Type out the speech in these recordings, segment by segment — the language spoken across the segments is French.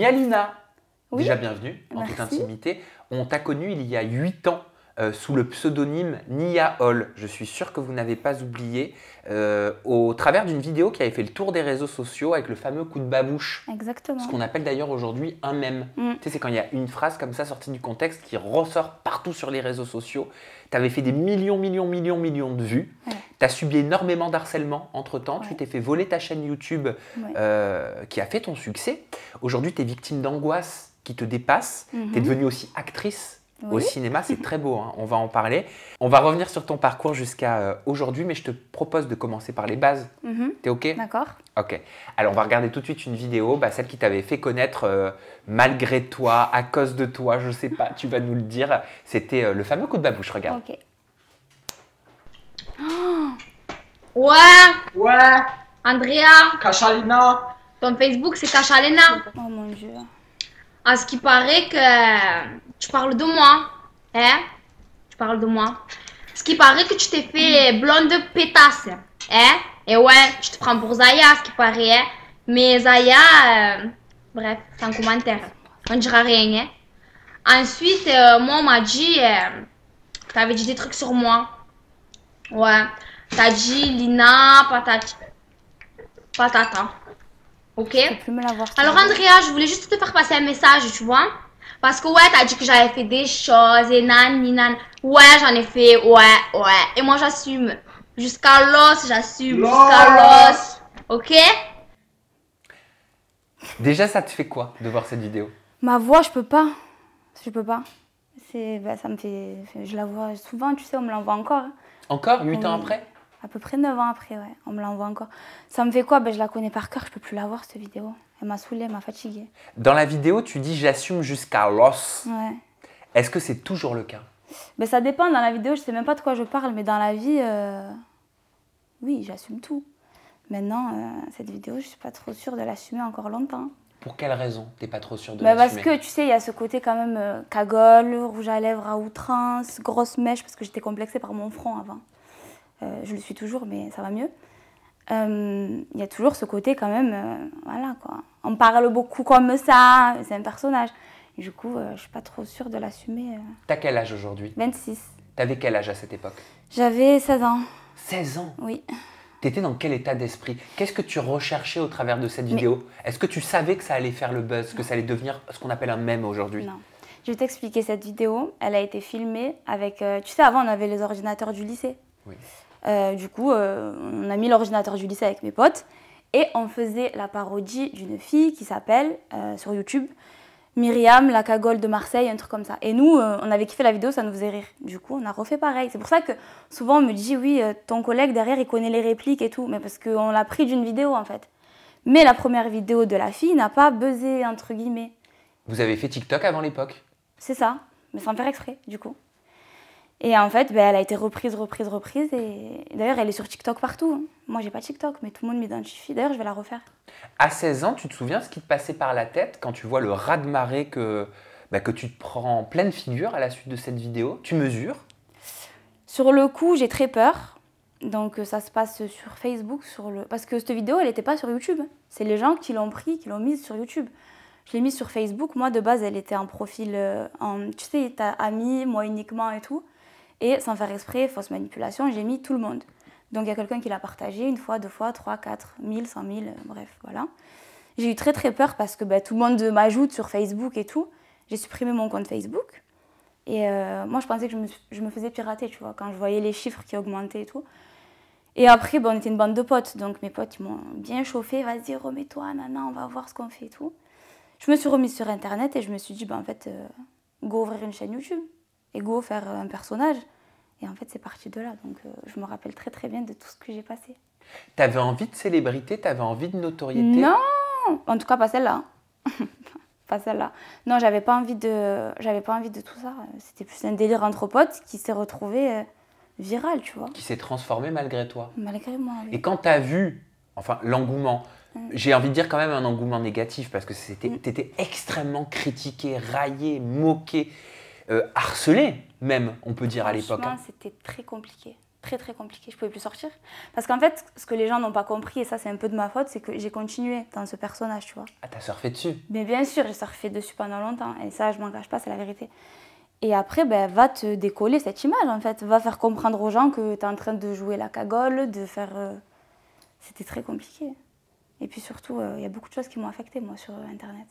Nialina, Oui. déjà bienvenue en toute Merci. intimité. On t'a connue il y a 8 ans sous le pseudonyme Nia Hall. Je suis sûr que vous n'avez pas oublié au travers d'une vidéo qui avait fait le tour des réseaux sociaux avec le fameux coup de babouche. Exactement. Ce qu'on appelle d'ailleurs aujourd'hui un mème. Mm. Tu sais, c'est quand il y a une phrase comme ça sortie du contexte qui ressort partout sur les réseaux sociaux. Tu avais fait des millions de vues. Ouais. Tu as subi énormément d'harcèlement entre-temps. Tu Ouais. t'es fait voler ta chaîne YouTube qui a fait ton succès. Aujourd'hui, tu es victime d'angoisse qui te dépasse. Tu es devenue aussi actrice au cinéma. C'est très beau, hein. On va en parler. On va revenir sur ton parcours jusqu'à aujourd'hui, mais je te propose de commencer par les bases. T'es OK? D'accord. Ok. Alors, on va regarder tout de suite une vidéo, celle qui t'avait fait connaître malgré toi, à cause de toi, je sais pas, tu vas nous le dire. C'était le fameux coup de babouche, regarde. Ok. Ouais, Andrea, Kachalina. ton Facebook c'est Kachalena. Oh mon Dieu. À ce qui paraît que tu parles de moi. Hein? Tu parles de moi. Ce qui paraît que tu t'es fait blonde pétasse. Hein? Et ouais, tu te prends pour Zaya, ce qui paraît. Hein? Mais Zaya, bref, c'est un commentaire. On dira rien. Hein? Ensuite, moi, on m'a dit, t'avais dit des trucs sur moi. Ouais. T'as dit Lina, patata. Ok? Je peux plus me l'avoir. Alors Andrea, je voulais juste te faire passer un message, tu vois. Parce que ouais, t'as dit que j'avais fait des choses et nan. Ouais, j'en ai fait, ouais. Et moi j'assume. Jusqu'à l'os, j'assume. Jusqu'à l'os. Ok? Déjà, ça te fait quoi de voir cette vidéo? Ma voix, je peux pas. Je peux pas. Ça me fait. Je la vois souvent, tu sais, on me l'envoie encore. Hein. Encore 8 ans Oui. après? À peu près 9 ans après, ouais. On me l'envoie encore. Ça me fait quoi? Je la connais par cœur, je peux plus la voir, cette vidéo. Elle m'a saoulée, elle m'a fatiguée. Dans la vidéo, tu dis j'assume jusqu'à l'os. Ouais. Est-ce que c'est toujours le cas? Ça dépend, dans la vidéo, je sais même pas de quoi je parle, mais dans la vie, oui, j'assume tout. Maintenant, cette vidéo, je suis pas trop sûre de l'assumer encore longtemps. Pour quelle raison t'es pas trop sûre de Parce l'assumer? que, tu sais, il y a ce côté quand même cagole, rouge à lèvres à outrance, grosse mèche, parce que j'étais complexée par mon front avant. Je le suis toujours, mais ça va mieux. Il y a toujours ce côté quand même, voilà quoi. On parle beaucoup comme ça, c'est un personnage. Du coup, je suis pas trop sûre de l'assumer. T'as quel âge aujourd'hui? 26. T'avais quel âge à cette époque? J'avais 16 ans, 16 ans? oui. T'étais dans quel état d'esprit? Qu'est-ce que tu recherchais au travers de cette vidéo? Est-ce que tu savais que ça allait faire le buzz, que ça allait devenir ce qu'on appelle un mème aujourd'hui? Non. Je vais t'expliquer cette vidéo. Elle a été filmée avec... tu sais, avant, on avait les ordinateurs du lycée. Oui. Du coup, on a mis l'ordinateur du lycée avec mes potes et on faisait la parodie d'une fille qui s'appelle, sur YouTube, Myriam, la cagole de Marseille, un truc comme ça. Et nous, on avait kiffé la vidéo, ça nous faisait rire. Du coup, on a refait pareil. C'est pour ça que souvent on me dit, oui, ton collègue derrière, il connaît les répliques et tout. Mais parce qu'on l'a pris d'une vidéo, en fait. Mais la première vidéo de la fille n'a pas buzzé, entre guillemets. Vous avez fait TikTok avant l'époque? C'est ça, mais sans faire exprès, du coup. Et en fait, elle a été reprise. Et d'ailleurs, elle est sur TikTok partout. Hein. Moi, j'ai pas TikTok, mais tout le monde m'identifie. D'ailleurs, je vais la refaire. À 16 ans, tu te souviens ce qui te passait par la tête quand tu vois le raz-de-marée que tu te prends en pleine figure à la suite de cette vidéo? Tu mesures? Sur le coup, j'ai très peur. Donc, ça se passe sur Facebook. Parce que cette vidéo, elle n'était pas sur YouTube. C'est les gens qui l'ont pris, qui l'ont mise sur YouTube. Je l'ai mise sur Facebook. Moi, de base, elle était en profil... tu sais, t'as amis, moi uniquement et tout. Et sans faire exprès, fausse manipulation, j'ai mis tout le monde. Donc il y a quelqu'un qui l'a partagé une fois, 2 fois, 3, 4, 1000, 100 000, bref, voilà. J'ai eu très peur parce que tout le monde m'ajoute sur Facebook et tout. J'ai supprimé mon compte Facebook. Et moi, je pensais que je me faisais pirater, tu vois, quand je voyais les chiffres qui augmentaient et tout. Et après, on était une bande de potes. Donc mes potes, ils m'ont bien chauffé. Vas-y, remets-toi, nana, on va voir ce qu'on fait et tout. Je me suis remise sur Internet et je me suis dit, en fait, go ouvrir une chaîne YouTube. Et go faire un personnage. Et en fait, c'est parti de là. Donc, je me rappelle très bien de tout ce que j'ai passé. T'avais envie de célébrité? T'avais envie de notoriété? Non! En tout cas, pas celle-là. Pas celle-là. Non, j'avais pas envie de tout ça. C'était plus un délire entre potes qui s'est retrouvé viral, tu vois. Qui s'est transformé malgré toi? Malgré moi, oui. Et quand t'as vu, l'engouement, j'ai envie de dire quand même un engouement négatif parce que t'étais extrêmement critiqué, raillé, moqué. Harcelé même, on peut dire à l'époque. Franchement, c'était très compliqué. Très, très compliqué. Je ne pouvais plus sortir. Parce qu'en fait, ce que les gens n'ont pas compris, et ça, c'est un peu de ma faute, c'est que j'ai continué dans ce personnage, tu vois. Ah, t'as surfé dessus? Mais bien sûr, j'ai surfé dessus pendant longtemps. Et ça, je m'en cache pas, c'est la vérité. Et après, ben, va te décoller cette image, en fait. Va faire comprendre aux gens que tu es en train de jouer la cagole, de faire... C'était très compliqué. Et puis surtout, il y a beaucoup de choses qui m'ont affectée, moi, sur Internet.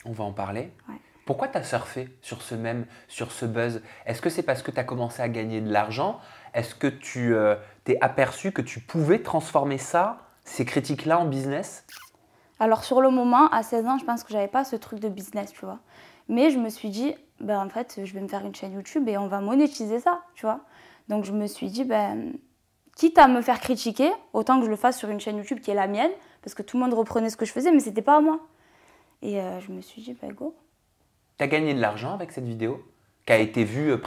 On va en parler. Ouais. Pourquoi tu as surfé sur ce buzz? Est-ce que c'est parce que tu as commencé à gagner de l'argent? Est-ce que tu t'es aperçu que tu pouvais transformer ça, ces critiques-là, en business? Alors sur le moment, à 16 ans, je pense que j'avais pas ce truc de business, tu vois. Mais je me suis dit, ben, en fait, je vais me faire une chaîne YouTube et on va monétiser ça, tu vois. Donc je me suis dit, ben, quitte à me faire critiquer, autant que je le fasse sur une chaîne YouTube qui est la mienne, parce que tout le monde reprenait ce que je faisais, mais c'était pas à moi. Et je me suis dit, ben go. Tu as gagné de l'argent avec cette vidéo qui a été vue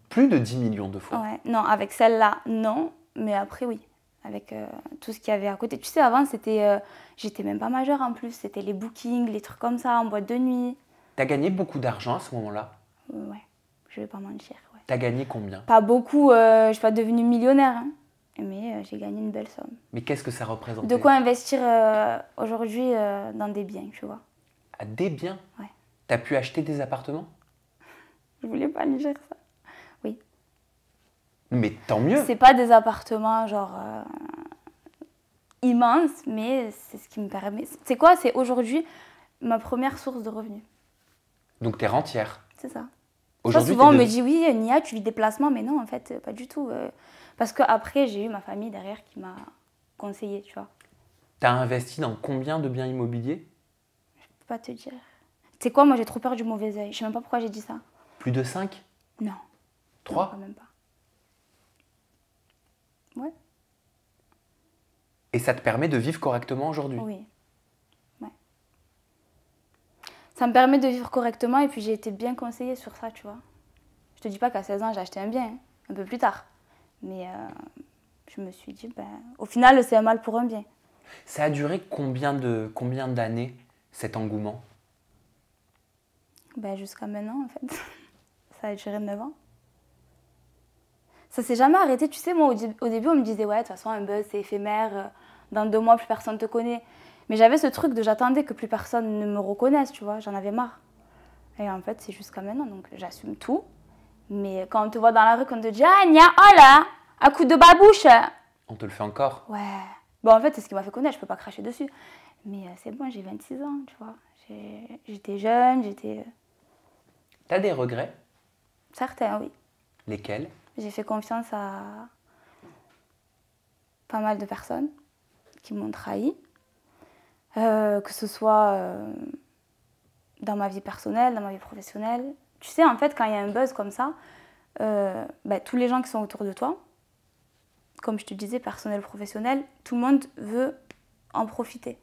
plus de 10 millions de fois. Ouais, non, avec celle-là, non, mais après, oui. Avec tout ce qu'il y avait à côté. Tu sais, avant, c'était, j'étais même pas majeure en plus. C'était les bookings, les trucs comme ça, en boîte de nuit. Tu as gagné beaucoup d'argent à ce moment-là? Ouais, je vais pas mentir. Ouais. Tu as gagné combien? Pas beaucoup, je suis pas devenue millionnaire, hein, mais j'ai gagné une belle somme. Mais qu'est-ce que ça représentait? De quoi investir aujourd'hui dans des biens, tu vois. Ah, des biens? Ouais. Tu as pu acheter des appartements? Je voulais pas lui dire ça. Oui. Mais tant mieux! C'est pas des appartements genre immenses, mais c'est ce qui me permet. C'est quoi? C'est aujourd'hui ma première source de revenus. Donc tu es rentière? C'est ça. Aujourd'hui, souvent on me dit oui, Nia, tu vis des placements, mais non, en fait, pas du tout. Parce qu'après, j'ai eu ma famille derrière qui m'a conseillé, tu vois. Tu as investi dans combien de biens immobiliers? Je peux pas te dire. Tu sais quoi, moi j'ai trop peur du mauvais œil. Je sais même pas pourquoi j'ai dit ça. Plus de 5? Non. 3? Non, quand même pas. Ouais. Et ça te permet de vivre correctement aujourd'hui? Oui. Ouais. Ça me permet de vivre correctement et puis j'ai été bien conseillée sur ça, tu vois. Je te dis pas qu'à 16 ans j'ai acheté un bien, hein, un peu plus tard. Mais je me suis dit, ben, au final c'est un mal pour un bien. Ça a duré combien d'années, cet engouement? Ben, jusqu'à maintenant en fait. Ça a duré 9 ans. Ça s'est jamais arrêté, tu sais, moi au début on me disait ouais, de toute façon un buzz c'est éphémère, dans 2 mois plus personne te connaît. Mais j'avais ce truc de j'attendais que plus personne ne me reconnaisse, tu vois, j'en avais marre. Et en fait c'est jusqu'à maintenant, donc j'assume tout. Mais quand on te voit dans la rue, qu'on te dit ah Nia, oh là, à coup de babouche. On te le fait encore? Ouais. Bon en fait c'est ce qui m'a fait connaître, je peux pas cracher dessus. Mais c'est bon, j'ai 26 ans, tu vois. J'étais jeune, j'étais... T'as des regrets? Certains, oui. Lesquels? J'ai fait confiance à pas mal de personnes qui m'ont trahi, que ce soit dans ma vie personnelle, dans ma vie professionnelle. Tu sais, en fait, quand il y a un buzz comme ça, tous les gens qui sont autour de toi, comme je te disais, personnel, professionnel, tout le monde veut en profiter.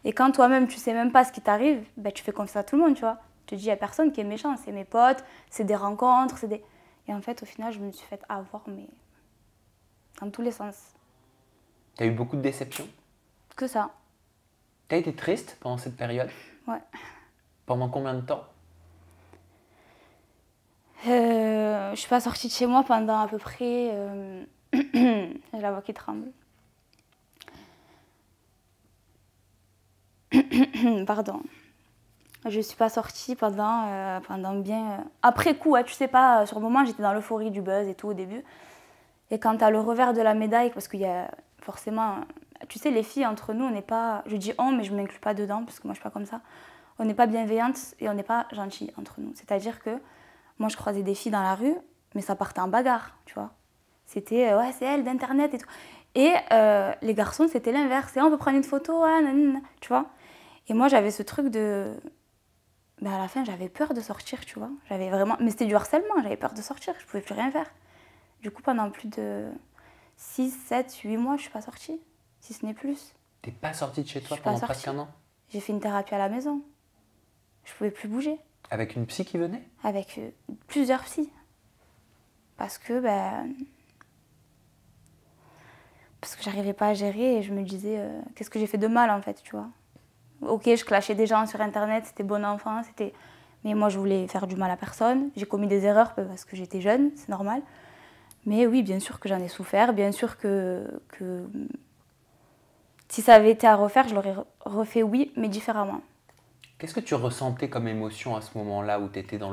Et quand toi-même, tu sais même pas ce qui t'arrive, tu fais confiance à tout le monde, tu vois. Tu te dis, il n'y a personne qui est méchant, c'est mes potes, c'est des rencontres, c'est des... Et en fait, au final, je me suis fait avoir, mais dans tous les sens. T'as eu beaucoup de déceptions? Que ça. T'as été triste pendant cette période? Ouais. Pendant combien de temps? Je suis pas sortie de chez moi pendant à peu près... J'ai la voix qui tremble. Pardon. Je suis pas sortie pendant bien... Après coup, tu sais pas, sur le moment, j'étais dans l'euphorie du buzz et tout au début. Et quand t'as le revers de la médaille, parce qu'il y a forcément... Tu sais, les filles, entre nous, on n'est pas... Je dis on, mais je m'inclus pas dedans, parce que moi, je suis pas comme ça. On n'est pas bienveillantes et on n'est pas gentilles entre nous. C'est-à-dire que moi, je croisais des filles dans la rue, mais ça partait en bagarre, tu vois. C'était, ouais, c'est elle d'Internet et tout. Et les garçons, c'était l'inverse. Et on peut prendre une photo, tu vois. Et moi, j'avais ce truc de... à la fin, j'avais peur de sortir, tu vois. J'avais vraiment... Mais c'était du harcèlement, j'avais peur de sortir, je pouvais plus rien faire. Du coup, pendant plus de 6, 7, 8 mois, je suis pas sortie, si ce n'est plus. T'es pas sortie de chez toi pendant presque un an? J'ai fait une thérapie à la maison. Je pouvais plus bouger. Avec une psy qui venait? Avec plusieurs psys. Parce que j'arrivais pas à gérer et je me disais, qu'est-ce que j'ai fait de mal en fait, tu vois. Ok, je clashais des gens sur Internet, c'était bon enfant, mais moi je voulais faire du mal à personne. J'ai commis des erreurs parce que j'étais jeune, c'est normal. Mais oui, bien sûr que j'en ai souffert, bien sûr que si ça avait été à refaire, je l'aurais refait, oui, mais différemment. Qu'est-ce que tu ressentais comme émotion à ce moment-là où tu étais dans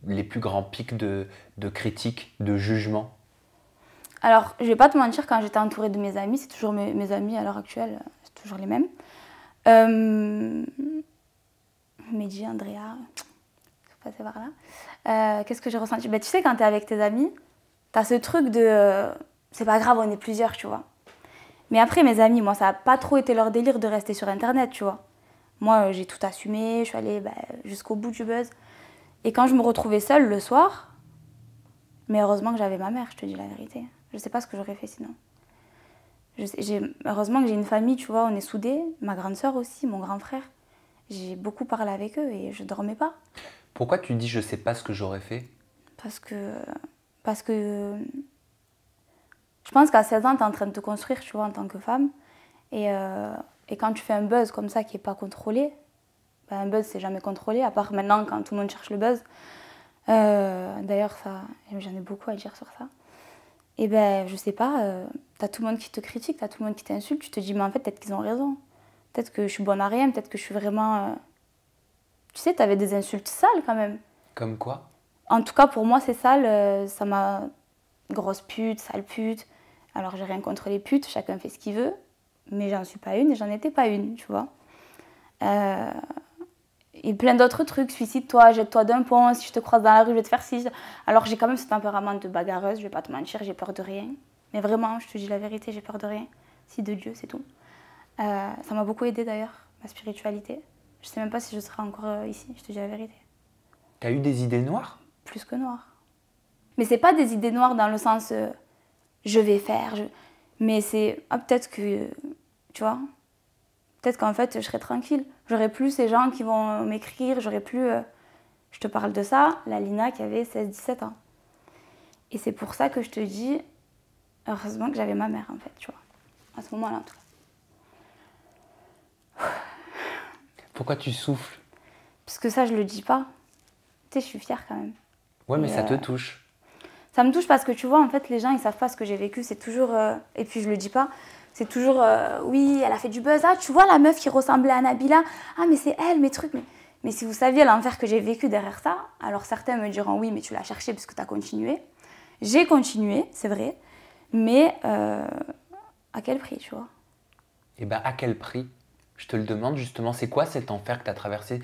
les plus grands pics de critique, de jugement? Alors, je vais pas te mentir, quand j'étais entourée de mes amis, c'est toujours mes amis à l'heure actuelle, c'est toujours les mêmes. Mehdi, Andrea, faut passer par là. Qu'est-ce que j'ai ressenti? Ben, tu sais, quand tu es avec tes amis, tu as ce truc de c'est pas grave, on est plusieurs, tu vois. Mais après, mes amis, moi, ça n'a pas trop été leur délire de rester sur Internet, tu vois. Moi, j'ai tout assumé, je suis allée jusqu'au bout du buzz. Et quand je me retrouvais seule le soir, mais heureusement que j'avais ma mère, je te dis la vérité. Je sais pas ce que j'aurais fait sinon. Heureusement que j'ai une famille, tu vois, on est soudés. Ma grande sœur aussi, mon grand frère. J'ai beaucoup parlé avec eux et je dormais pas. Pourquoi tu dis je sais pas ce que j'aurais fait? Parce que je pense qu'à 16 ans, tu es en train de te construire, tu vois, en tant que femme. Et quand tu fais un buzz comme ça qui n'est pas contrôlé, un buzz, c'est jamais contrôlé, à part maintenant quand tout le monde cherche le buzz. D'ailleurs, j'en ai beaucoup à dire sur ça. Et je sais pas, t'as tout le monde qui te critique, t'as tout le monde qui t'insulte, tu te dis, mais en fait, peut-être qu'ils ont raison. Peut-être que je suis bonne à rien, peut-être que je suis vraiment... Tu sais, t'avais des insultes sales quand même. Comme quoi? En tout cas, pour moi, c'est sale, ça m'a... Grosse pute, sale pute. Alors, j'ai rien contre les putes, chacun fait ce qu'il veut. Mais j'en suis pas une et j'en étais pas une, tu vois. Et plein d'autres trucs, suicide-toi, jette-toi d'un pont, si je te croise dans la rue, je vais te faire ci. Alors j'ai quand même ce tempérament de bagarreuse, je vais pas te mentir, j'ai peur de rien. Mais vraiment, je te dis la vérité, j'ai peur de rien. Si de Dieu, c'est tout. Ça m'a beaucoup aidé d'ailleurs, ma spiritualité. Je sais même pas si je serai encore ici, je te dis la vérité. T'as eu des idées noires? Plus que noires. Mais c'est pas des idées noires dans le sens je vais faire, mais c'est peut-être que, tu vois, peut-être qu'en fait, je serai tranquille. J'aurai plus ces gens qui vont m'écrire, j'aurai plus... je te parle de ça, la Lina qui avait 16-17 ans. Et c'est pour ça que je te dis, heureusement que j'avais ma mère, en fait, tu vois. À ce moment-là, en tout cas. Pourquoi tu souffles? Parce que ça, je le dis pas. Tu sais, je suis fière quand même. Ouais, mais ça te touche. Ça me touche parce que, tu vois, en fait, les gens, ils savent pas ce que j'ai vécu. C'est toujours... et puis, je le dis pas. C'est toujours, oui, elle a fait du buzz. Ah, tu vois la meuf qui ressemblait à Nabila. Ah, mais c'est elle, mes trucs. Mais si vous saviez l'enfer que j'ai vécu derrière ça, alors certains me diront, oui, mais tu l'as cherché parce que tu as continué. J'ai continué, c'est vrai. Mais à quel prix, tu vois? Et à quel prix? Je te le demande justement. C'est quoi cet enfer que tu as traversé?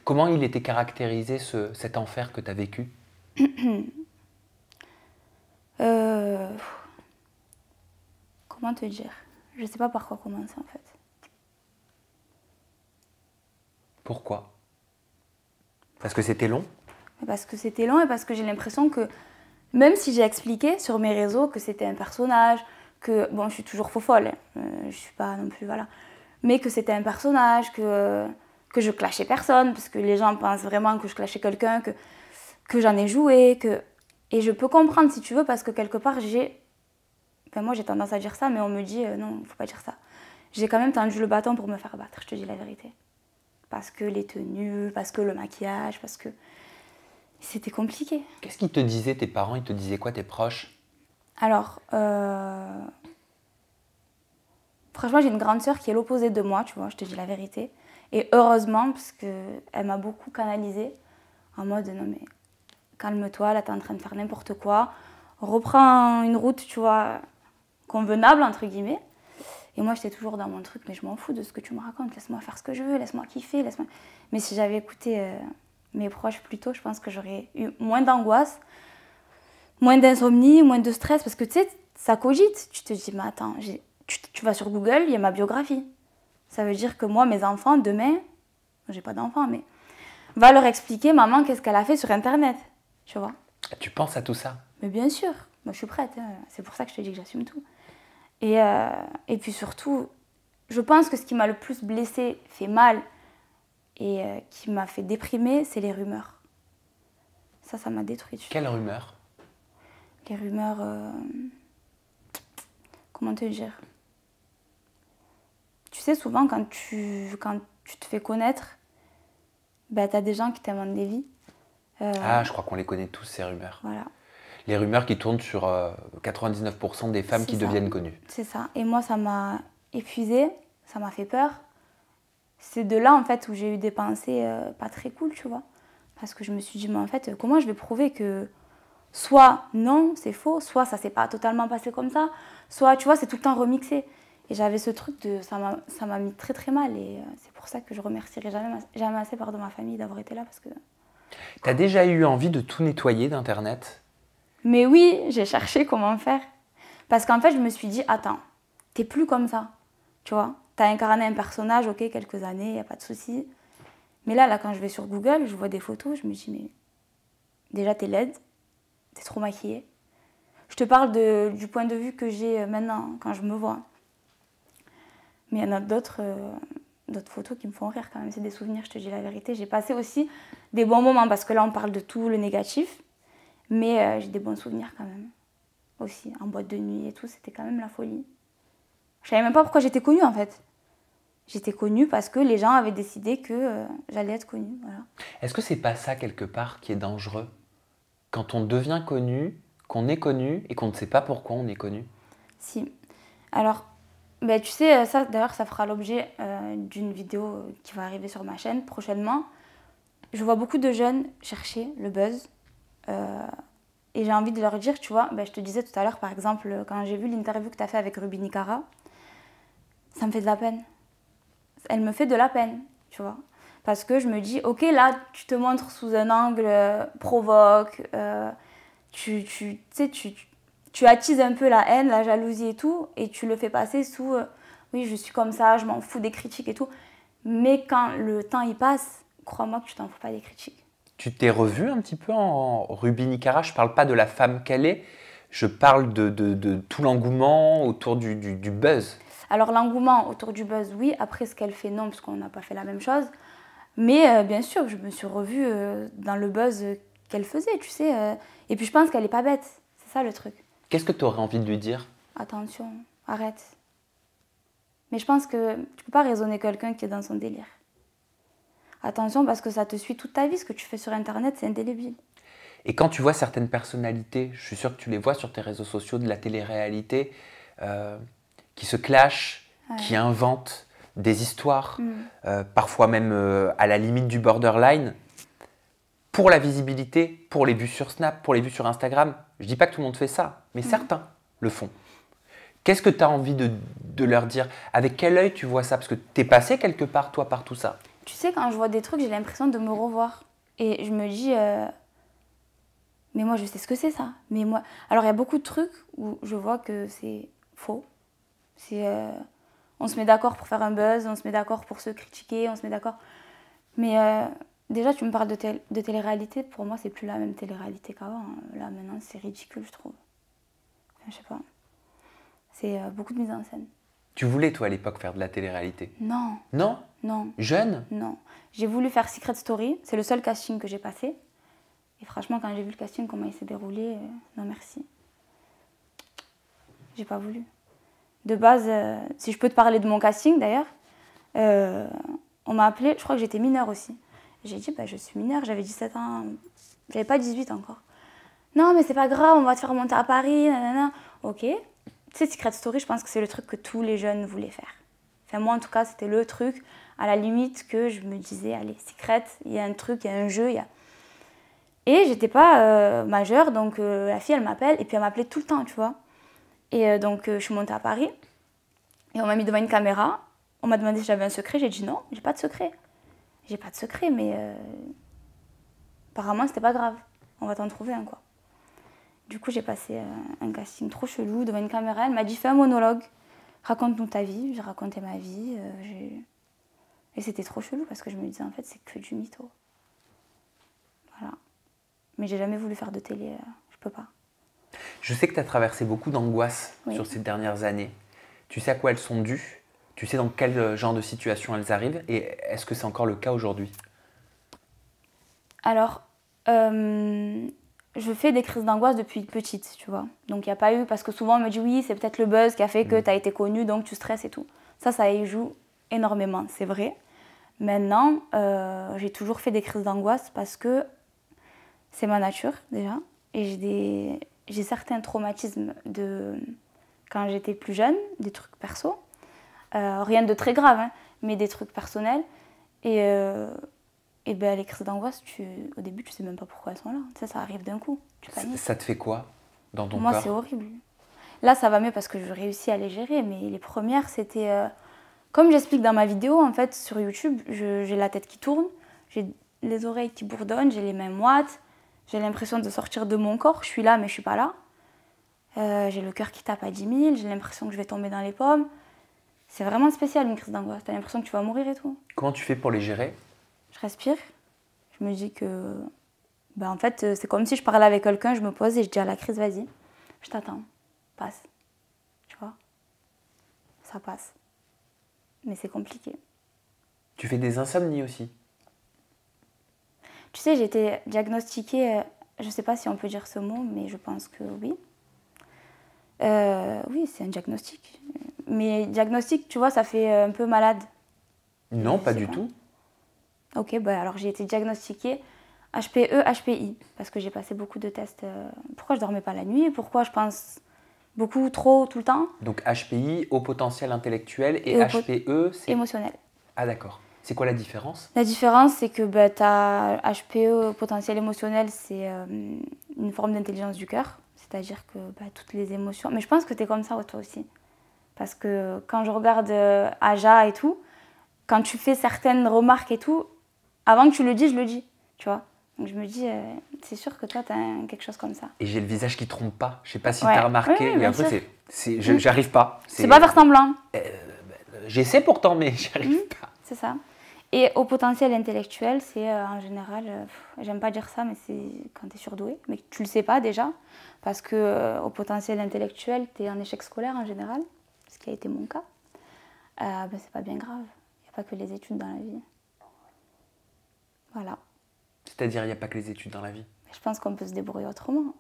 Comment il était caractérisé, cet enfer que tu as vécu? Comment te dire? Je sais pas par quoi commencer en fait. Pourquoi? Parce que c'était long? Parce que c'était long et parce que j'ai l'impression que, même si j'ai expliqué sur mes réseaux que c'était un personnage, que, bon, je suis toujours faux folle, je suis pas non plus, voilà, mais que c'était un personnage, que je clashais personne, parce que les gens pensent vraiment que je clashais quelqu'un, que j'en ai joué, et je peux comprendre si tu veux, parce que quelque part, moi j'ai tendance à dire ça, mais on me dit non, faut pas dire ça. J'ai quand même tendu le bâton pour me faire battre, je te dis la vérité. Parce que les tenues, parce que le maquillage, parce que c'était compliqué. Qu'est-ce qu'ils te disaient, tes parents? Ils te disaient quoi, tes proches? Alors, franchement, j'ai une grande sœur qui est l'opposé de moi, tu vois, je te dis la vérité. Et heureusement, parce qu'elle m'a beaucoup canalisée en mode non mais calme-toi, là t'es en train de faire n'importe quoi. Reprends une route, tu vois, convenable, entre guillemets. Et moi, j'étais toujours dans mon truc, mais je m'en fous de ce que tu me racontes. Laisse-moi faire ce que je veux, laisse-moi kiffer, laisse-moi... Mais si j'avais écouté mes proches plus tôt, je pense que j'aurais eu moins d'angoisse, moins d'insomnie, moins de stress. Parce que tu sais, ça cogite. Tu te dis, mais attends, tu vas sur Google, il y a ma biographie. Ça veut dire que moi, mes enfants, demain, j'ai pas d'enfants, mais va leur expliquer, maman, qu'est-ce qu'elle a fait sur Internet. Tu vois? Tu penses à tout ça? Mais bien sûr, moi je suis prête. Hein. C'est pour ça que je te dis que j'assume tout. Et puis surtout, je pense que ce qui m'a le plus blessée, fait mal et qui m'a fait déprimer, c'est les rumeurs. Ça m'a détruite. Quelles rumeurs? Les rumeurs... comment te dire? Tu sais, souvent, quand tu te fais connaître, t'as des gens qui t'inventent des vies. Je crois qu'on les connaît tous, ces rumeurs. Voilà. Les rumeurs qui tournent sur 99% des femmes qui deviennent connues. C'est ça. Et moi, ça m'a épuisée, ça m'a fait peur. C'est de là, en fait, où j'ai eu des pensées pas très cool, tu vois. Parce que je me suis dit, mais en fait, comment je vais prouver que soit non, c'est faux, soit ça s'est pas totalement passé comme ça, soit, tu vois, c'est tout le temps remixé. Et j'avais ce truc de... Ça m'a mis très très mal. Et c'est pour ça que je remercierai jamais assez ma famille d'avoir été là. Parce que... T'as déjà eu envie de tout nettoyer d'Internet? Mais oui, j'ai cherché comment faire. Parce qu'en fait, je me suis dit, attends, t'es plus comme ça. Tu vois, t'as incarné un personnage, ok, quelques années, y a pas de souci. Mais là, quand je vais sur Google, je vois des photos, je me dis, mais déjà, t'es laide, t'es trop maquillée. Je te parle du point de vue que j'ai maintenant, quand je me vois. Mais il y en a d'autres photos qui me font rire quand même, c'est des souvenirs, je te dis la vérité. J'ai passé aussi des bons moments, parce que là, on parle de tout le négatif. Mais j'ai des bons souvenirs quand même, aussi, en boîte de nuit et tout, c'était quand même la folie. Je savais même pas pourquoi j'étais connue en fait. J'étais connue parce que les gens avaient décidé que j'allais être connue, voilà. Est-ce que c'est pas ça quelque part qui est dangereux? Quand on devient connu, qu'on est connu et qu'on ne sait pas pourquoi on est connu? Si. Alors, ben, tu sais, ça d'ailleurs, ça fera l'objet d'une vidéo qui va arriver sur ma chaîne prochainement. Je vois beaucoup de jeunes chercher le buzz. Et j'ai envie de leur dire, tu vois, ben, je te disais tout à l'heure, par exemple, quand j'ai vu l'interview que tu as fait avec Ruby Nicara, ça me fait de la peine. Elle me fait de la peine, tu vois. Parce que je me dis, ok, là, tu te montres sous un angle provoque, tu attises un peu la haine, la jalousie et tout, et tu le fais passer sous, oui, je suis comme ça, je m'en fous des critiques et tout. Mais quand le temps y passe, crois-moi que tu t'en fous pas des critiques. Tu t'es revue un petit peu en Ruby Nicara? Je ne parle pas de la femme qu'elle est, je parle de tout l'engouement autour du buzz. Alors l'engouement autour du buzz, oui. Après, ce qu'elle fait, non, parce qu'on n'a pas fait la même chose. Mais bien sûr, je me suis revue dans le buzz qu'elle faisait, tu sais. Et puis je pense qu'elle n'est pas bête. C'est ça le truc. Qu'est-ce que tu aurais envie de lui dire? Attention, arrête. Mais je pense que tu ne peux pas raisonner quelqu'un qui est dans son délire. Attention, parce que ça te suit toute ta vie. Ce que tu fais sur Internet, c'est indélébile. Et quand tu vois certaines personnalités, je suis sûr que tu les vois sur tes réseaux sociaux, de la télé-réalité, qui se clashent, ouais, qui inventent des histoires, parfois même à la limite du borderline, pour la visibilité, pour les vues sur Snap, pour les vues sur Instagram. Je ne dis pas que tout le monde fait ça, mais certains le font. Qu'est-ce que tu as envie de leur dire? Avec quel œil tu vois ça? Parce que tu es passé quelque part, toi, par tout ça. Tu sais, quand je vois des trucs, j'ai l'impression de me revoir. Et je me dis, mais moi, je sais ce que c'est ça. Mais moi... Alors, il y a beaucoup de trucs où je vois que c'est faux. On se met d'accord pour faire un buzz, on se met d'accord pour se critiquer, on se met d'accord. Mais déjà, tu me parles de télé-réalité. Pour moi, c'est plus la même télé-réalité qu'avant. Là, maintenant, c'est ridicule, je trouve. Enfin, je sais pas. C'est beaucoup de mise en scène. Tu voulais, toi, à l'époque, faire de la télé-réalité? Non. Non? Non. Jeune? Non. J'ai voulu faire Secret Story. C'est le seul casting que j'ai passé. Et franchement, quand j'ai vu le casting, comment il s'est déroulé, non merci. J'ai pas voulu. De base, si je peux te parler de mon casting d'ailleurs, on m'a appelé, je crois que j'étais mineure aussi. J'ai dit, bah, je suis mineure, j'avais 17 ans, j'avais pas 18 encore. Non, mais c'est pas grave, on va te faire monter à Paris, nanana. Ok. Tu sais, Secret Story, je pense que c'est le truc que tous les jeunes voulaient faire. Enfin, moi, en tout cas, c'était le truc, à la limite, que je me disais, allez, Secret, il y a un truc, il y a un jeu, il y a... Et j'étais pas majeure, donc la fille, elle m'appelle, et puis elle m'appelait tout le temps, tu vois. Et donc, je suis montée à Paris, et on m'a mis devant une caméra. On m'a demandé si j'avais un secret, j'ai dit non, j'ai pas de secret. J'ai pas de secret, mais apparemment, c'était pas grave. On va t'en trouver un, quoi. Du coup, j'ai passé un casting trop chelou devant une caméra. Elle m'a dit, fais un monologue, raconte-nous ta vie. J'ai raconté ma vie. Et c'était trop chelou parce que je me disais, en fait, c'est que du mytho. Voilà. Mais j'ai jamais voulu faire de télé, je peux pas. Je sais que tu as traversé beaucoup d'angoisses sur ces dernières années. Tu sais à quoi elles sont dues? Tu sais dans quel genre de situation elles arrivent? Et est-ce que c'est encore le cas aujourd'hui? Alors, je fais des crises d'angoisse depuis petite, tu vois. Donc, il n'y a pas eu... Parce que souvent, on me dit, oui, c'est peut-être le buzz qui a fait que tu as été connue, donc tu stresses et tout. Ça y joue énormément, c'est vrai. Maintenant, j'ai toujours fait des crises d'angoisse parce que c'est ma nature, déjà. Et j'ai certains traumatismes de quand j'étais plus jeune, des trucs perso. Rien de très grave, hein, mais des trucs personnels. Et ben, les crises d'angoisse, au début, tu sais même pas pourquoi elles sont là. Tu sais, ça arrive d'un coup, tu paniques. Ça te fait quoi dans ton corps? Moi, c'est horrible. Là, ça va mieux parce que je réussis à les gérer, mais les premières, c'était... comme j'explique dans ma vidéo, en fait, sur YouTube, j'ai la tête qui tourne, j'ai les oreilles qui bourdonnent, j'ai les mains moites, j'ai l'impression de sortir de mon corps. Je suis là, mais je suis pas là. J'ai le cœur qui tape à 10 000, j'ai l'impression que je vais tomber dans les pommes. C'est vraiment spécial, une crise d'angoisse. T'as l'impression que tu vas mourir et tout. Comment tu fais pour les gérer? Je respire. Je me dis que... Ben, en fait, c'est comme si je parlais avec quelqu'un, je me pose et je dis à la crise, vas-y, je t'attends, passe. Tu vois? Ça passe. Mais c'est compliqué. Tu fais des insomnies aussi? Tu sais, j'ai été diagnostiquée, je ne sais pas si on peut dire ce mot, mais je pense que oui. Oui, c'est un diagnostic. Mais diagnostic, tu vois, ça fait un peu malade. Non, pas du tout. Ok, bah alors j'ai été diagnostiquée HPE, HPI, parce que j'ai passé beaucoup de tests. Pourquoi je dormais pas la nuit? Pourquoi je pense beaucoup, trop, tout le temps? Donc HPI, haut potentiel intellectuel, et HPE, c'est... émotionnel. Ah d'accord. C'est quoi la différence? La différence, c'est que bah, tu as HPE, potentiel émotionnel, c'est une forme d'intelligence du cœur. C'est-à-dire que bah, toutes les émotions... Mais je pense que tu es comme ça, toi aussi. Parce que quand je regarde Aja et tout, quand tu fais certaines remarques et tout, avant que tu le dises, je le dis, tu vois. Donc je me dis, c'est sûr que toi, tu as quelque chose comme ça. Et j'ai le visage qui trompe pas. Je sais pas si tu as remarqué, mais après, j'arrive pas. C'est pas faire semblant. J'essaie pourtant, mais j'arrive pas. C'est ça. Et au potentiel intellectuel, c'est en général, j'aime pas dire ça, mais c'est quand tu es surdoué, mais tu le sais pas déjà, parce que au potentiel intellectuel, tu es en échec scolaire en général, ce qui a été mon cas. Ben, c'est pas bien grave. Il n'y a pas que les études dans la vie. Voilà. C'est-à-dire, il n'y a pas que les études dans la vie. Je pense qu'on peut se débrouiller autrement.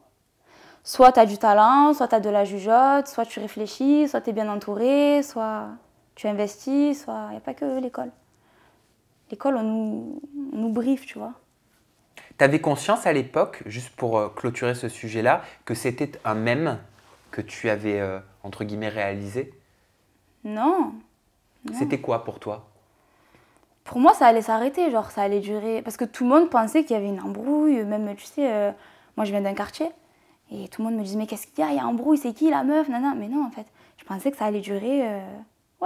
Soit tu as du talent, soit tu as de la jugeote, soit tu réfléchis, soit tu es bien entouré, soit tu investis, soit... Il n'y a pas que l'école. L'école, on nous briefe, tu vois. Tu avais conscience à l'époque, juste pour clôturer ce sujet-là, que c'était un mème que tu avais, entre guillemets, réalisé? Non. C'était quoi pour toi? Pour moi, ça allait s'arrêter, genre ça allait durer. Parce que tout le monde pensait qu'il y avait une embrouille, même, tu sais, moi je viens d'un quartier, et tout le monde me disait, mais qu'est-ce qu'il y a? Il y a embrouille, c'est qui la meuf? Nana. Mais non, en fait, je pensais que ça allait durer,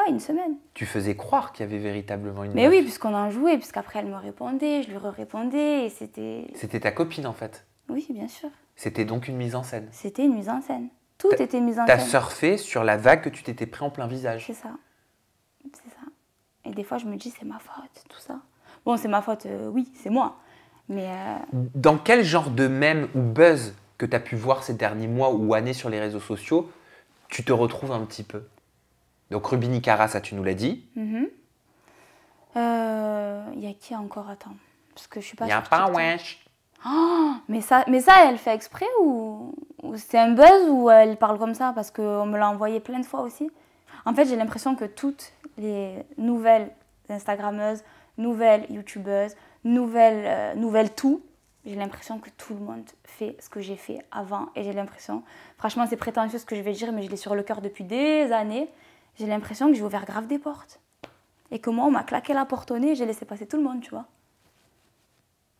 une semaine. Tu faisais croire qu'il y avait véritablement une meuf. Mais oui, puisqu'on en jouait, puisqu'après elle me répondait, je lui répondais, et c'était... C'était ta copine en fait? Oui, bien sûr. C'était donc une mise en scène? C'était une mise en scène. Tout était mise en scène. T'as surfé sur la vague que tu t'étais pris en plein visage? C'est ça. C'est ça. Et des fois, je me dis, c'est ma faute, tout ça. Bon, c'est ma faute, oui, c'est moi. Mais... Dans quel genre de mème ou buzz que tu as pu voir ces derniers mois ou années sur les réseaux sociaux, tu te retrouves un petit peu? Donc Rubini Cara, ça tu nous l'as dit. Il y a qui encore? Attends. Parce que je suis pas... Il y a pas wesh. Oh, mais ça, elle fait exprès ou c'est un buzz ou elle parle comme ça? Parce qu'on me l'a envoyé plein de fois aussi. En fait, j'ai l'impression que toutes les nouvelles Instagrammeuses, nouvelles YouTubeuses, nouvelles tout, j'ai l'impression que tout le monde fait ce que j'ai fait avant. Et j'ai l'impression, franchement, c'est prétentieux ce que je vais dire, mais je l'ai sur le cœur depuis des années. J'ai l'impression que j'ai ouvert grave des portes. Et que moi, on m'a claqué la porte au nez et j'ai laissé passer tout le monde, tu vois.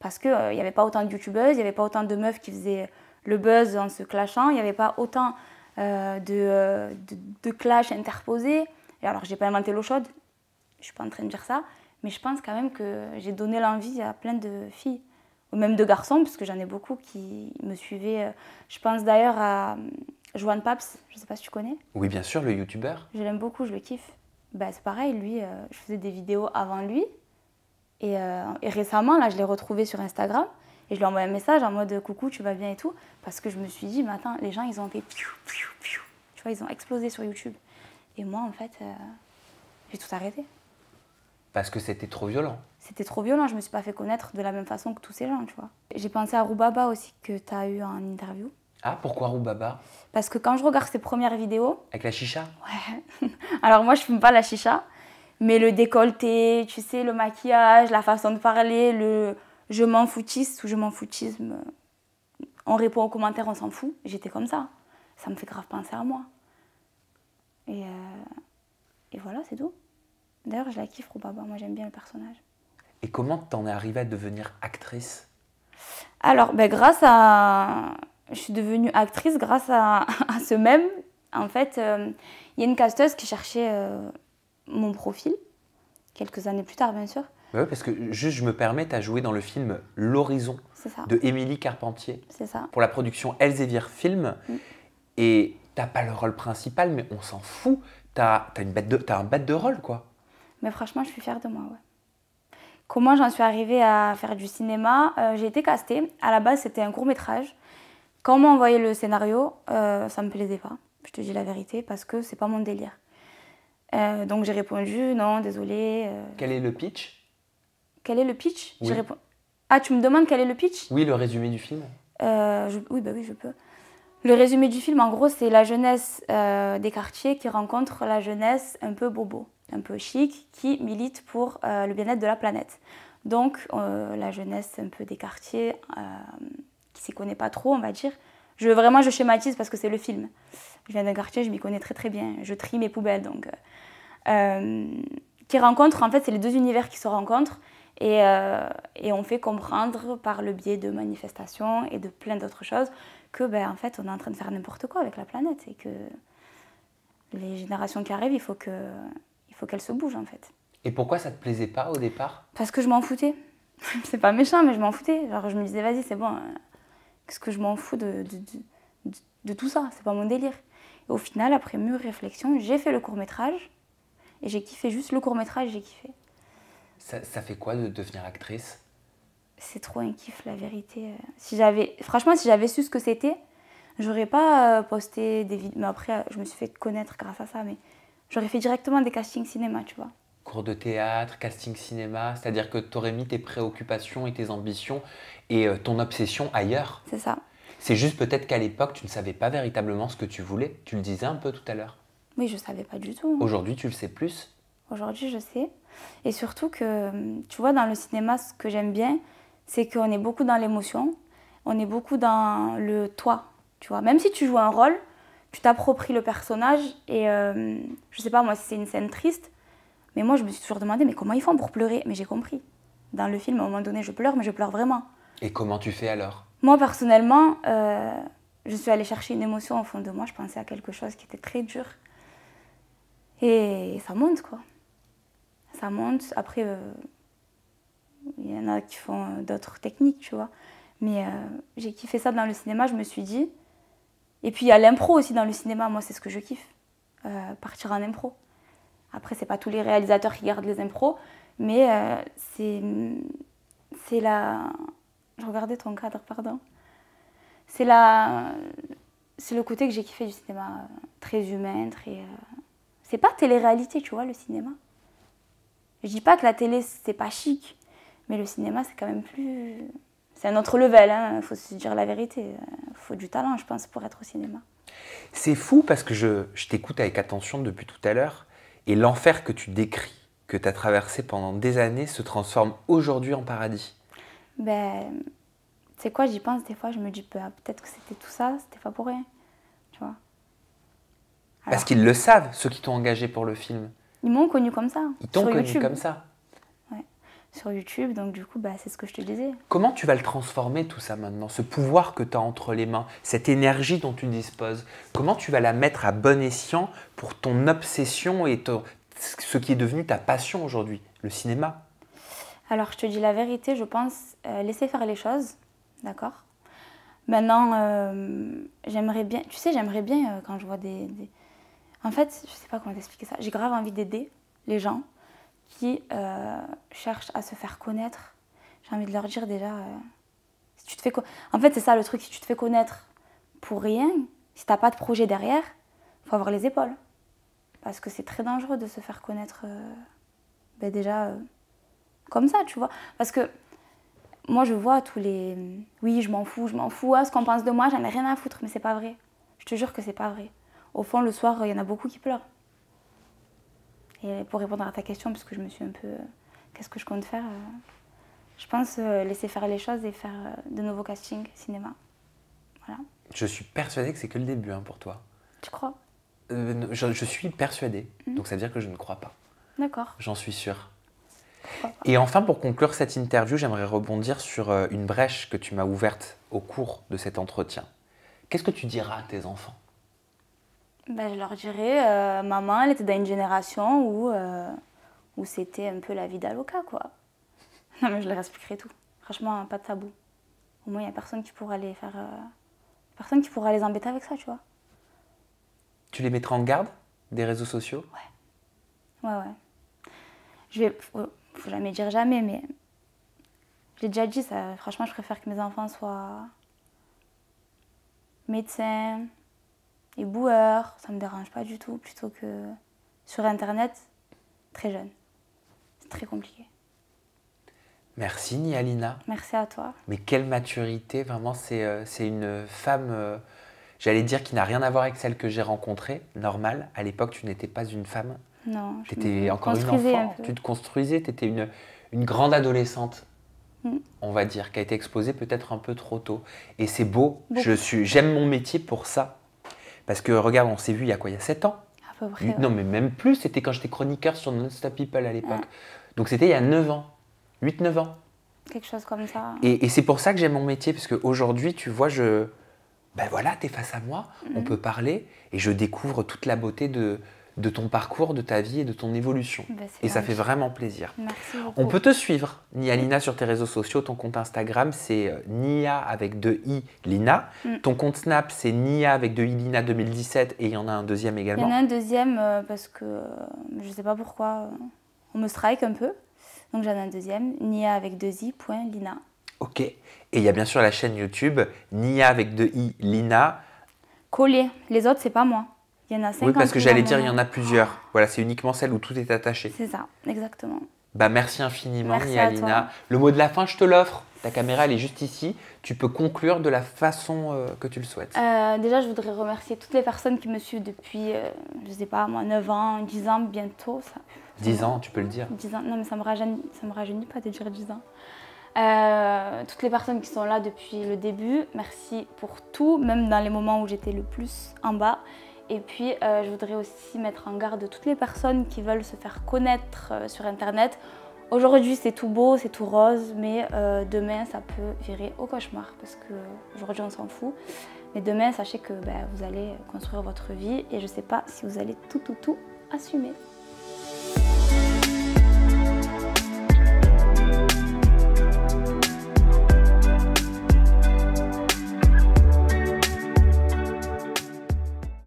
Parce qu'il n'y avait pas autant de youtubeuses, il n'y avait pas autant de meufs qui faisaient le buzz en se clashant, il n'y avait pas autant de clash interposés. Et alors, j'ai pas inventé l'eau chaude, je suis pas en train de dire ça, mais je pense quand même que j'ai donné l'envie à plein de filles, ou même de garçons, parce que j'en ai beaucoup qui me suivaient. Je pense d'ailleurs à Johan Paps, je sais pas si tu connais. Oui, bien sûr, le youtubeur. Je l'aime beaucoup, je le kiffe. Bah, c'est pareil, lui, je faisais des vidéos avant lui. Et récemment, là, je l'ai retrouvé sur Instagram. Et je lui ai envoyé un message en mode « Coucou, tu vas bien et tout ?» Parce que je me suis dit, mais attends, les gens, ils ont fait piou, piou, piou. Tu vois, ils ont explosé sur YouTube. Et moi, en fait, j'ai tout arrêté. Parce que c'était trop violent. C'était trop violent, je ne me suis pas fait connaître de la même façon que tous ces gens, tu vois. J'ai pensé à Roubaba aussi, que tu as eu en interview. Ah, pourquoi Roubaba? Parce que quand je regarde ses premières vidéos... Avec la chicha? Ouais. Alors moi, je fume pas la chicha, mais le décolleté, tu sais, le maquillage, la façon de parler, le je m'en foutiste ou je m'en foutisme On répond aux commentaires, on s'en fout. J'étais comme ça. Ça me fait grave penser à moi. Et voilà, c'est tout. D'ailleurs, je la kiffe, Rubaba. Moi, j'aime bien le personnage. Et comment t'en es arrivée à devenir actrice? Alors, je suis devenue actrice grâce à ce même. En fait, il y a une casteuse qui cherchait mon profil, quelques années plus tard, bien sûr. Oui, parce que juste, je me permets, tu as joué dans le film L'Horizon de Émilie Carpentier. C'est ça. Pour la production Elsevier Film. Et t'as pas le rôle principal, mais on s'en fout. T'as un bête de rôle, quoi. Mais franchement, je suis fière de moi, ouais. Comment j'en suis arrivée à faire du cinéma? J'ai été castée. À la base, c'était un court-métrage. Quand on m'a envoyé le scénario, ça me plaisait pas. Je te dis la vérité, parce que c'est pas mon délire. Donc j'ai répondu, non, désolée. Quel est le pitch? Quel est le pitch? Oui. Ah, tu me demandes quel est le pitch? Oui, le résumé du film. Oui, je peux. Le résumé du film, en gros, c'est la jeunesse des quartiers qui rencontre la jeunesse un peu bobo, un peu chic, qui milite pour le bien-être de la planète. Donc, la jeunesse un peu des quartiers, qui s'y connaît pas trop, on va dire. Je schématise parce que c'est le film. Je viens d'un quartier, je m'y connais très très bien. Je trie mes poubelles, donc... qui rencontrent, en fait, c'est les deux univers qui se rencontrent. Et on fait comprendre par le biais de manifestations et de plein d'autres choses que, en fait, on est en train de faire n'importe quoi avec la planète et que les générations qui arrivent, il faut qu'elles se bougent, en fait. Et pourquoi ça te plaisait pas au départ? Parce que je m'en foutais. C'est pas méchant, mais je m'en foutais. Genre, je me disais, vas-y, c'est bon, qu'est-ce que je m'en fous de tout ça? C'est pas mon délire. Et au final, après mûre réflexion, j'ai fait le court-métrage et j'ai kiffé juste le court-métrage, j'ai kiffé. Ça fait quoi de devenir actrice? C'est trop un kiff, la vérité. Franchement, si j'avais su ce que c'était, j'aurais pas posté des vidéos. Mais après, je me suis fait connaître grâce à ça. Mais j'aurais fait directement des castings cinéma, tu vois. Cours de théâtre, casting cinéma, c'est-à-dire que tu aurais mis tes préoccupations et tes ambitions et ton obsession ailleurs. C'est ça. C'est juste peut-être qu'à l'époque, tu ne savais pas véritablement ce que tu voulais. Tu le disais un peu tout à l'heure. Oui, je savais pas du tout. Aujourd'hui, tu le sais plus. Aujourd'hui, je sais. Et surtout que, tu vois, dans le cinéma, ce que j'aime bien, c'est qu'on est beaucoup dans l'émotion, on est beaucoup dans le toi, tu vois. Même si tu joues un rôle, tu t'appropries le personnage et je sais pas moi si c'est une scène triste, mais moi je me suis toujours demandé mais comment ils font pour pleurer? Mais j'ai compris. Dans le film, à un moment donné, je pleure, mais je pleure vraiment. Et comment tu fais alors? Moi, personnellement, je suis allée chercher une émotion au fond de moi, je pensais à quelque chose qui était très dur. Et ça monte, quoi. Ça monte. Après, il y en a qui font d'autres techniques, tu vois. Mais j'ai kiffé ça dans le cinéma, je me suis dit. Et puis il y a l'impro aussi dans le cinéma, moi c'est ce que je kiffe. Partir en impro. Après, c'est pas tous les réalisateurs qui gardent les impros, mais c'est la... Je regardais ton cadre, pardon. C'est le côté que j'ai kiffé du cinéma, très humain, très... C'est pas télé-réalité, tu vois, le cinéma. Je dis pas que la télé, c'est pas chic, mais le cinéma, c'est quand même plus... C'est un autre level, hein, faut se dire la vérité. Il faut du talent, je pense, pour être au cinéma. C'est fou parce que je t'écoute avec attention depuis tout à l'heure et l'enfer que tu décris, que tu as traversé pendant des années, se transforme aujourd'hui en paradis. Ben, tu sais quoi, j'y pense des fois, je me dis peut-être que c'était tout ça, c'était pas pour rien, tu vois. Parce qu'ils le savent, ceux qui t'ont engagé pour le film. Ils m'ont connu comme ça. Ils t'ont connu comme ça. Ouais, sur YouTube, donc du coup, c'est ce que je te disais. Comment tu vas le transformer tout ça maintenant, ce pouvoir que tu as entre les mains, cette énergie dont tu disposes, comment tu vas la mettre à bon escient pour ton obsession et ce qui est devenu ta passion aujourd'hui, le cinéma? Alors, je te dis la vérité, je pense laisser faire les choses, d'accord? Maintenant, j'aimerais bien, tu sais, quand je vois des... En fait, je sais pas comment t'expliquer ça, j'ai grave envie d'aider les gens qui cherchent à se faire connaître. J'ai envie de leur dire déjà, si tu te fais en fait, c'est ça le truc, si tu te fais connaître pour rien, si t'as pas de projet derrière, il faut avoir les épaules. Parce que c'est très dangereux de se faire connaître déjà comme ça, tu vois. Parce que moi, je vois tous les... Oui, je m'en fous, ce qu'on pense de moi, j'en ai rien à foutre, mais c'est pas vrai. Je te jure que c'est pas vrai. Au fond, le soir, il y en a beaucoup qui pleurent. Et pour répondre à ta question, parce que je me suis un peu... Qu'est-ce que je compte faire? Je pense laisser faire les choses et faire de nouveaux castings cinéma. Voilà. Je suis persuadée que c'est que le début hein, pour toi. Tu crois? Je suis persuadée, donc ça veut dire que je ne crois pas. D'accord. J'en suis sûre. Et enfin, pour conclure cette interview, j'aimerais rebondir sur une brèche que tu m'as ouverte au cours de cet entretien. Qu'est-ce que tu diras à tes enfants? Ben, je leur dirais, maman, elle était dans une génération où c'était un peu la vie d'Aloca, quoi. Non, mais je leur expliquerai tout. Franchement, pas de tabou. Au moins, il n'y a personne qui pourra les faire... personne qui pourra les embêter avec ça, tu vois. Tu les mettras en garde des réseaux sociaux? Ouais. Faut jamais dire jamais, mais j'ai déjà dit ça. Franchement, je préfère que mes enfants soient médecins, éboueurs, ça me dérange pas du tout, plutôt que sur Internet, très jeune. C'est très compliqué. Merci Nialina. Merci à toi. Mais quelle maturité, vraiment, c'est une femme, j'allais dire, qui n'a rien à voir avec celle que j'ai rencontrée, normale. À l'époque, tu n'étais pas une femme. Non, tu étais encore une un enfant, peu. tu te construisais, tu étais une grande adolescente, on va dire, qui a été exposée peut-être un peu trop tôt. Et c'est beau, j'aime mon métier pour ça. Parce que regarde, on s'est vu il y a quoi? Il y a 7 ans? À peu près. Non, mais même plus, c'était quand j'étais chroniqueur sur Non-Stop People à l'époque. Donc c'était il y a 9 ans, 8-9 ans. Quelque chose comme ça. Et c'est pour ça que j'aime mon métier, parce qu'aujourd'hui, tu vois, ben voilà, tu es face à moi, on peut parler, et je découvre toute la beauté de ton parcours, de ta vie et de ton évolution. Ben, et ça fait vraiment plaisir. Merci beaucoup. On peut te suivre, Nialina, sur tes réseaux sociaux. Ton compte Instagram, c'est Nia avec 2 i Lina. Ton compte Snap, c'est Nia avec 2 i Lina 2017, et il y en a un deuxième également. Il y en a un deuxième parce que je sais pas pourquoi, on me strike un peu. Donc j'en ai un deuxième, Nia avec 2 i point Lina. Ok. Et il y a bien sûr la chaîne YouTube, Nia avec 2 i Lina. Collé. Les autres, c'est pas moi. Il y en a 50. Oui, parce que j'allais dire, il y en a plusieurs. Voilà, c'est uniquement celle où tout est attaché. C'est ça, exactement. Bah, merci infiniment, Merci à Nialina. toi. Le mot de la fin, je te l'offre. Ta caméra, elle est juste ici. Tu peux conclure de la façon que tu le souhaites. Déjà, je voudrais remercier toutes les personnes qui me suivent depuis, je sais pas, moi, 9 ans, 10 ans bientôt. 10 ans, tu peux le dire. 10 ans, non, mais ça me rajeunit pas de dire 10 ans. Toutes les personnes qui sont là depuis le début, merci pour tout, même dans les moments où j'étais le plus en bas. Et puis, je voudrais aussi mettre en garde toutes les personnes qui veulent se faire connaître sur Internet. Aujourd'hui, c'est tout beau, c'est tout rose, mais demain, ça peut virer au cauchemar parce qu'aujourd'hui, on s'en fout. Mais demain, sachez que vous allez construire votre vie et je ne sais pas si vous allez tout assumer.